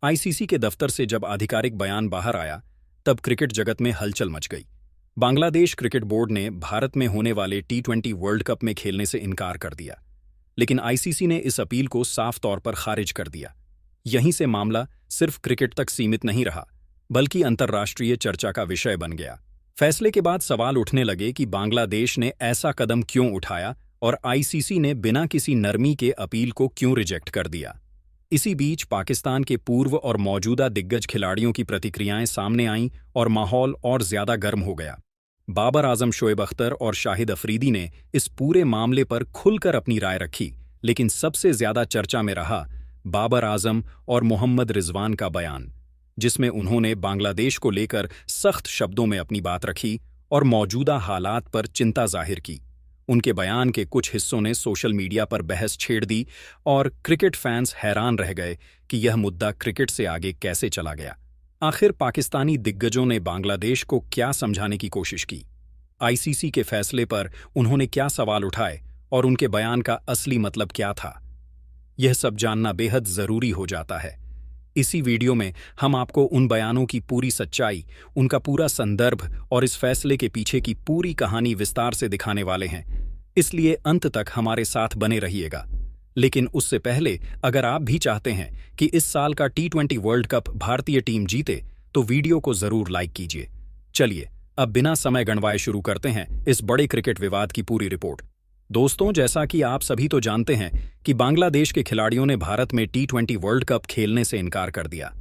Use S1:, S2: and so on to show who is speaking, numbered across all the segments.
S1: ICC के दफ्तर से जब आधिकारिक बयान बाहर आया, तब क्रिकेट जगत में हलचल मच गई। बांग्लादेश क्रिकेट बोर्ड ने भारत में होने वाले टी20 वर्ल्ड कप में खेलने से इनकार कर दिया, लेकिन आईसीसी ने इस अपील को साफ तौर पर खारिज कर दिया। यहीं से मामला सिर्फ क्रिकेट तक सीमित नहीं रहा, बल्कि अंतर्राष्ट्रीय चर्चा का विषय बन गया। फैसले के बाद सवाल उठने लगे कि बांग्लादेश ने ऐसा कदम क्यों उठाया और आईसीसी ने बिना किसी नरमी के अपील को क्यों रिजेक्ट कर दिया। इसी बीच पाकिस्तान के पूर्व और मौजूदा दिग्गज खिलाड़ियों की प्रतिक्रियाएं सामने आईं और माहौल और ज्यादा गर्म हो गया। बाबर आजम, शोएब अख्तर और शाहिद अफरीदी ने इस पूरे मामले पर खुलकर अपनी राय रखी, लेकिन सबसे ज्यादा चर्चा में रहा बाबर आजम और मोहम्मद रिजवान का बयान, जिसमें उन्होंने बांग्लादेश को लेकर सख्त शब्दों में अपनी बात रखी और मौजूदा हालात पर चिंता जाहिर की। उनके बयान के कुछ हिस्सों ने सोशल मीडिया पर बहस छेड़ दी और क्रिकेट फैंस हैरान रह गए कि यह मुद्दा क्रिकेट से आगे कैसे चला गया। आखिर पाकिस्तानी दिग्गजों ने बांग्लादेश को क्या समझाने की कोशिश की? आईसीसी के फैसले पर उन्होंने क्या सवाल उठाए और उनके बयान का असली मतलब क्या था? यह सब जानना बेहद जरूरी हो जाता है। इसी वीडियो में हम आपको उन बयानों की पूरी सच्चाई, उनका पूरा संदर्भ और इस फैसले के पीछे की पूरी कहानी विस्तार से दिखाने वाले हैं, इसलिए अंत तक हमारे साथ बने रहिएगा। लेकिन उससे पहले अगर आप भी चाहते हैं कि इस साल का टी20 वर्ल्ड कप भारतीय टीम जीते, तो वीडियो को जरूर लाइक कीजिए। चलिए अब बिना समय गंवाए शुरू करते हैं इस बड़े क्रिकेट विवाद की पूरी रिपोर्ट। दोस्तों, जैसा कि आप सभी तो जानते हैं कि बांग्लादेश के खिलाड़ियों ने भारत में टी20 वर्ल्ड कप खेलने से इनकार कर दिया।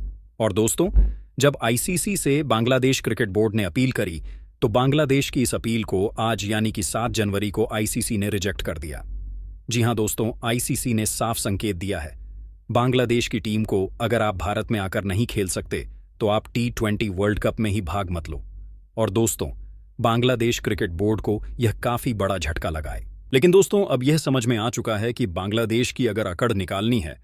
S1: और दोस्तों, जब आईसीसी से बांग्लादेश क्रिकेट बोर्ड ने अपील करी, तो बांग्लादेश की इस अपील को आज यानी कि 7 जनवरी को आईसीसी ने रिजेक्ट कर दिया। जी हां दोस्तों, आईसीसी ने साफ संकेत दिया है, बांग्लादेश की टीम को अगर आप भारत में आकर नहीं खेल सकते तो आप टी20 वर्ल्ड कप में ही भाग मत लो। और दोस्तों, बांग्लादेश क्रिकेट बोर्ड को यह काफी बड़ा झटका लगा है। लेकिन दोस्तों, अब यह समझ में आ चुका है कि बांग्लादेश की अगर अकड़ निकालनी है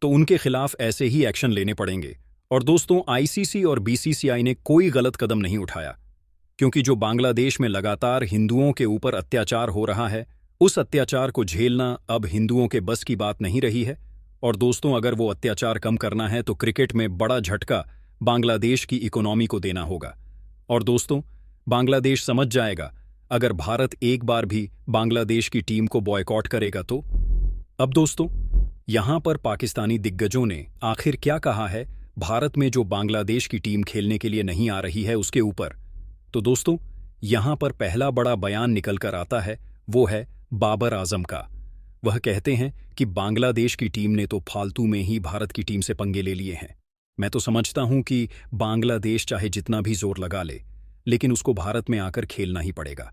S1: तो उनके खिलाफ ऐसे ही एक्शन लेने पड़ेंगे। और दोस्तों, आईसीसी और बीसीसीआई ने कोई गलत कदम नहीं उठाया, क्योंकि जो बांग्लादेश में लगातार हिंदुओं के ऊपर अत्याचार हो रहा है, उस अत्याचार को झेलना अब हिंदुओं के बस की बात नहीं रही है। और दोस्तों, अगर वो अत्याचार कम करना है तो क्रिकेट में बड़ा झटका बांग्लादेश की इकोनॉमी को देना होगा। और दोस्तों, बांग्लादेश समझ जाएगा अगर भारत एक बार भी बांग्लादेश की टीम को बॉयकॉट करेगा तो। अब दोस्तों, यहां पर पाकिस्तानी दिग्गजों ने आखिर क्या कहा है भारत में जो बांग्लादेश की टीम खेलने के लिए नहीं आ रही है उसके ऊपर। तो दोस्तों, यहां पर पहला बड़ा बयान निकल कर आता है, वो है बाबर आजम का। वह कहते हैं कि बांग्लादेश की टीम ने तो फालतू में ही भारत की टीम से पंगे ले लिए हैं। मैं तो समझता हूं कि बांग्लादेश चाहे जितना भी जोर लगा ले, लेकिन उसको भारत में आकर खेलना ही पड़ेगा।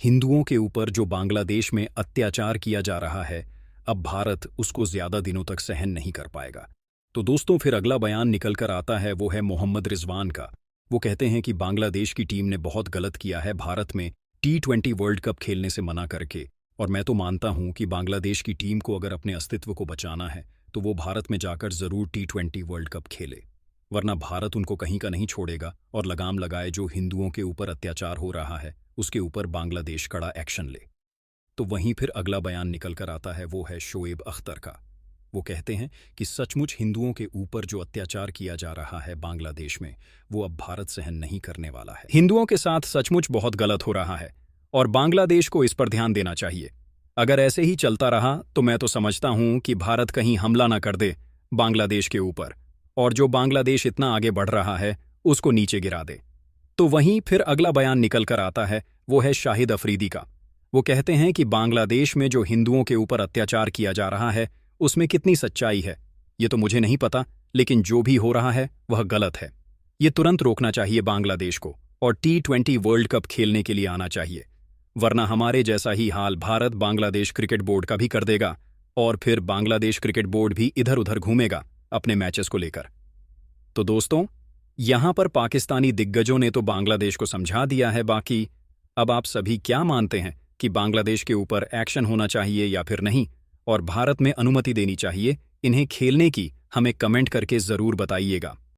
S1: हिंदुओं के ऊपर जो बांग्लादेश में अत्याचार किया जा रहा है, अब भारत उसको ज्यादा दिनों तक सहन नहीं कर पाएगा। तो दोस्तों, फिर अगला बयान निकल कर आता है, वो है मोहम्मद रिजवान का। वो कहते हैं कि बांग्लादेश की टीम ने बहुत गलत किया है भारत में टी20 वर्ल्ड कप खेलने से मना करके। और मैं तो मानता हूं कि बांग्लादेश की टीम को अगर अपने अस्तित्व को बचाना है तो वो भारत में जाकर जरूर टी20 वर्ल्ड कप खेले, वरना भारत उनको कहीं का नहीं छोड़ेगा और लगाम लगाए जो हिंदुओं के ऊपर अत्याचार हो रहा है उसके ऊपर बांग्लादेश कड़ा एक्शन ले। तो वहीं फिर अगला बयान निकल कर आता है, वो है शोएब अख्तर का। वो कहते हैं कि सचमुच हिंदुओं के ऊपर जो अत्याचार किया जा रहा है बांग्लादेश में, वो अब भारत सहन नहीं करने वाला है। हिंदुओं के साथ सचमुच बहुत गलत हो रहा है और बांग्लादेश को इस पर ध्यान देना चाहिए। अगर ऐसे ही चलता रहा तो मैं तो समझता हूं कि भारत कहीं हमला ना कर दे बांग्लादेश के ऊपर, और जो बांग्लादेश इतना आगे बढ़ रहा है उसको नीचे गिरा दे। तो वहीं फिर अगला बयान निकल कर आता है, वो है शाहिद अफरीदी का। वो कहते हैं कि बांग्लादेश में जो हिंदुओं के ऊपर अत्याचार किया जा रहा है उसमें कितनी सच्चाई है ये तो मुझे नहीं पता, लेकिन जो भी हो रहा है वह गलत है। ये तुरंत रोकना चाहिए बांग्लादेश को और टी20 वर्ल्ड कप खेलने के लिए आना चाहिए, वरना हमारे जैसा ही हाल भारत बांग्लादेश क्रिकेट बोर्ड का भी कर देगा और फिर बांग्लादेश क्रिकेट बोर्ड भी इधर उधर घूमेगा अपने मैचेस को लेकर। तो दोस्तों, यहां पर पाकिस्तानी दिग्गजों ने तो बांग्लादेश को समझा दिया है, बाकी अब आप सभी क्या मानते हैं कि बांग्लादेश के ऊपर एक्शन होना चाहिए या फिर नहीं, और भारत में अनुमति देनी चाहिए इन्हें खेलने की? हमें कमेंट करके जरूर बताइएगा।